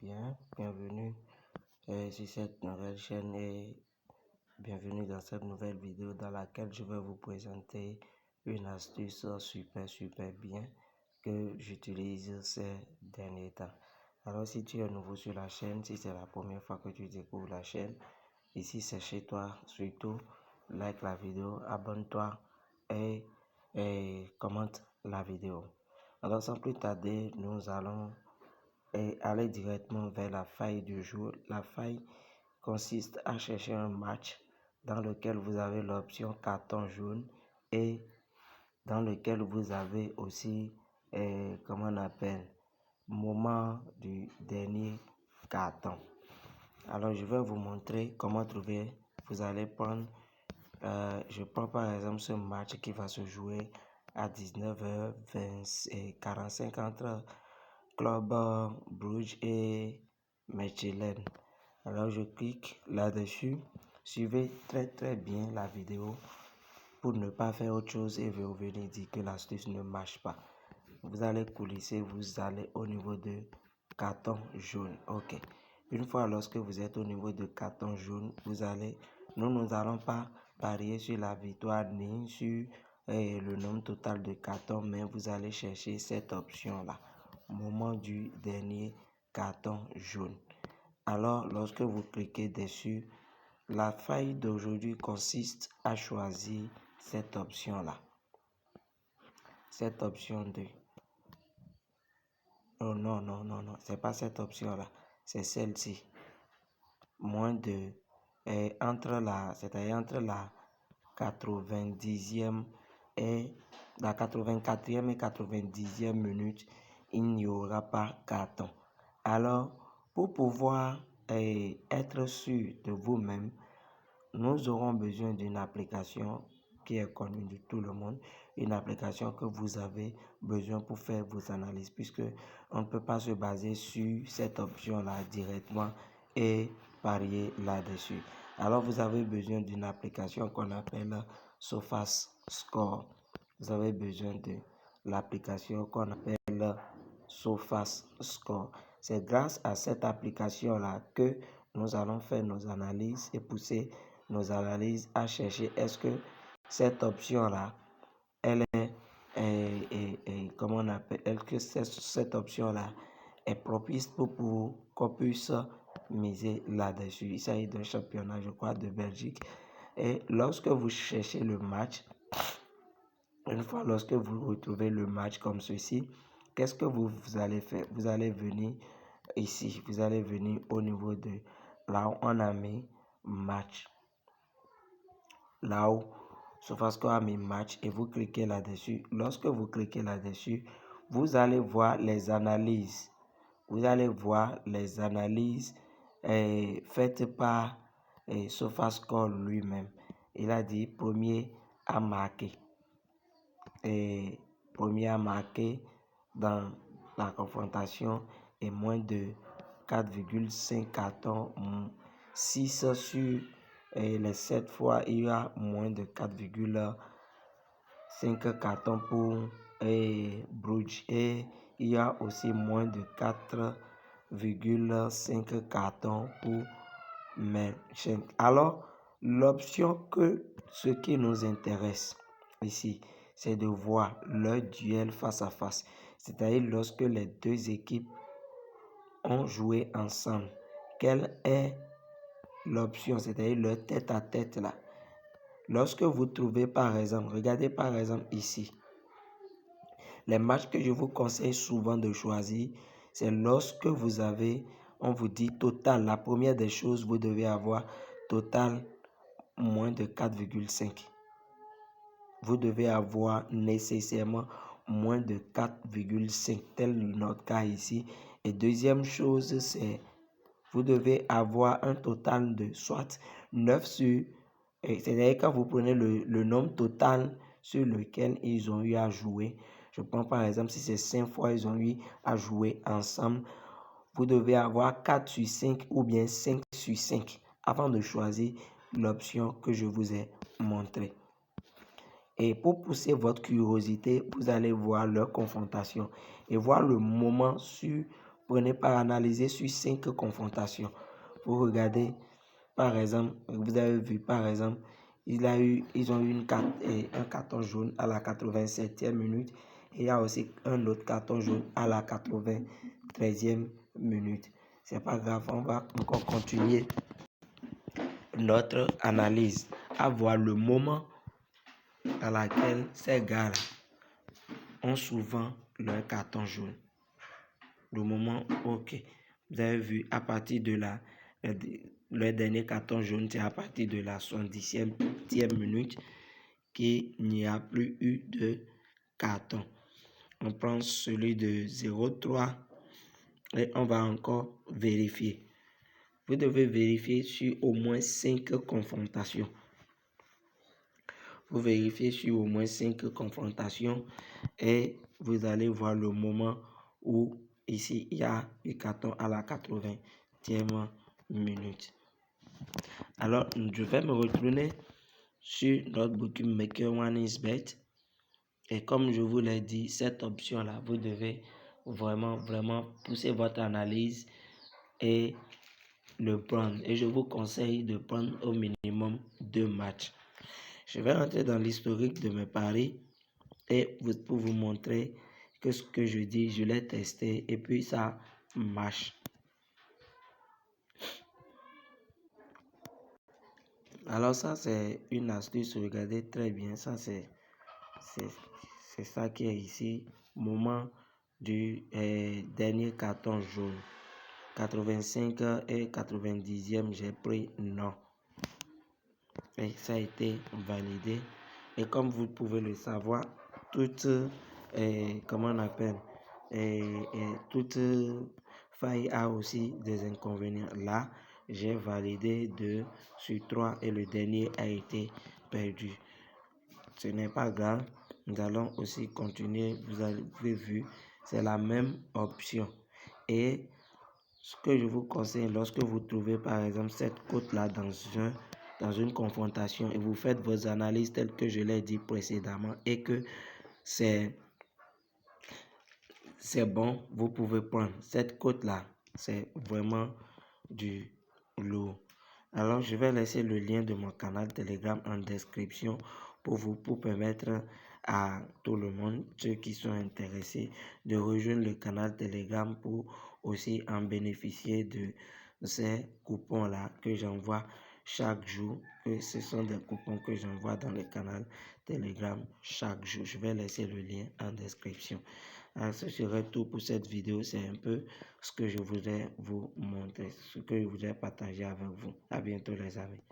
bien, bienvenue sur cette nouvelle chaîne et bienvenue dans cette nouvelle vidéo dans laquelle je vais vous présenter une astuce super bien que j'utilise ces derniers temps. Alors si tu es nouveau sur la chaîne, si c'est la première fois que tu découvres la chaîne, ici c'est chez toi, surtout like la vidéo, abonne-toi et commente la vidéo. Alors sans plus tarder, nous allons aller directement vers la faille du jour. La faille consiste à chercher un match dans lequel vous avez l'option carton jaune et dans lequel vous avez aussi, comment on appelle, moment du dernier carton. Alors je vais vous montrer comment trouver. Vous allez prendre, je prends par exemple ce match qui va se jouer à 19h45 entre Club Brugge et Mechelen. Alors je clique là-dessus. Suivez très bien la vidéo pour ne pas faire autre chose et vous venir dire que l'astuce ne marche pas. Vous allez coulisser, vous allez au niveau de carton jaune. Ok. Une fois lorsque vous êtes au niveau de carton jaune, nous n'allons pas parier sur la victoire ni sur le nombre total de cartons, mais vous allez chercher cette option-là. Moment du dernier carton jaune. Alors, lorsque vous cliquez dessus, la faille d'aujourd'hui consiste à choisir cette option-là. Cette option de... Oh non, c'est pas cette option-là, c'est celle-ci. Moins de... c'est-à-dire entre la 90e et la 84e et 90e minute, il n'y aura pas carton. Alors, pour pouvoir être sûr de vous-même, nous aurons besoin d'une application qui est connue de tout le monde, une application que vous avez besoin pour faire vos analyses, puisque on ne peut pas se baser sur cette option-là directement et parier là-dessus. Alors, vous avez besoin d'une application qu'on appelle SofaScore. Vous avez besoin de l'application qu'on appelle SofaScore. C'est grâce à cette application-là que nous allons faire nos analyses et pousser nos analyses à chercher est-ce que cette option-là, elle est comment on appelle, est-ce que cette option-là est propice pour qu'on puisse miser là-dessus. Il s'agit d'un championnat, je crois, de Belgique. Et lorsque vous cherchez le match, une fois lorsque vous retrouvez le match comme ceci, qu'est-ce que vous allez faire? Vous allez venir ici, vous allez venir au niveau de là où on a mis match. Là où SofaScore a mis match et vous cliquez là-dessus. Lorsque vous cliquez là-dessus, vous allez voir les analyses. Vous allez voir les analyses faites par SofaScore lui-même. Il a dit premier à marquer. Premier à marquer dans la confrontation et moins de 4,5 cartons. 6 sur les 7 fois, il y a moins de 4,5 cartons pour Bruges et il y a aussi moins de 4,5 cartons pour Mönchengladbach. Alors, l'option ce qui nous intéresse ici, c'est de voir le duel face à face. C'est-à-dire lorsque les deux équipes ont joué ensemble. Quelle est l'option, c'est-à-dire le tête-à-tête là? Lorsque vous trouvez par exemple, regardez par exemple ici, les matchs que je vous conseille souvent de choisir, c'est lorsque vous avez, on vous dit total, la première des choses, vous devez avoir total moins de 4,5. Vous devez avoir nécessairement moins de 4,5, tel notre cas ici. Et deuxième chose, c'est vous devez avoir un total de soit 9 sur, c'est-à-dire quand vous prenez le nombre total sur lequel ils ont eu à jouer. Je prends par exemple si c'est 5 fois ils ont eu à jouer ensemble. Vous devez avoir 4 sur 5 ou bien 5 sur 5 avant de choisir l'option que je vous ai montrée. Et pour pousser votre curiosité, vous allez voir leur confrontation et voir le moment sur prenez par analyser sur 5 confrontations. Vous regardez, par exemple, vous avez vu, par exemple, ils ont eu un carton jaune à la 87e minute et il y a aussi un autre carton jaune à la 93e minute. C'est pas grave, on va encore continuer notre analyse à voir le moment à laquelle ces gars-là ont souvent leur carton jaune. Le moment, ok, vous avez vu à partir de le dernier carton jaune, c'est à partir de la 70e minute qu'il n'y a plus eu de carton. On prend celui de 0,3 et on va encore vérifier. Vous devez vérifier sur au moins 5 confrontations. Vous vérifiez sur au moins 5 confrontations et vous allez voir le moment où ici il y a le carton à la 80e minute. Alors, je vais me retourner sur notre bookmaker OneXBet. Et comme je vous l'ai dit, cette option-là, vous devez vraiment pousser votre analyse et le prendre. Et je vous conseille de prendre au minimum 2 matchs. Je vais rentrer dans l'historique de mes paris et pour vous montrer que ce que je dis, je l'ai testé et puis ça marche. Alors ça, c'est une astuce, regardez très bien, ça c'est ça qui est ici, moment du dernier carton jaune. 85 et 90e, j'ai pris non. Et ça a été validé. Et comme vous pouvez le savoir, toute, comment on appelle, toute faille a aussi des inconvénients. Là, j'ai validé 2 sur 3 et le dernier a été perdu. Ce n'est pas grave. Nous allons aussi continuer. Vous avez vu, c'est la même option. Et ce que je vous conseille, lorsque vous trouvez par exemple cette cote-là dans une confrontation et vous faites vos analyses telles que je l'ai dit précédemment et que c'est bon, vous pouvez prendre cette cote-là. C'est vraiment du lourd. Alors, je vais laisser le lien de mon canal Telegram en description pour permettre à tout le monde, ceux qui sont intéressés, de rejoindre le canal Telegram pour aussi en bénéficier de ces coupons-là que j'envoie chaque jour. Et ce sont des coupons que j'envoie dans le canal Telegram chaque jour. Je vais laisser le lien en description. Alors, ce serait tout pour cette vidéo. C'est un peu ce que je voudrais vous montrer, ce que je voudrais partager avec vous. À bientôt les amis.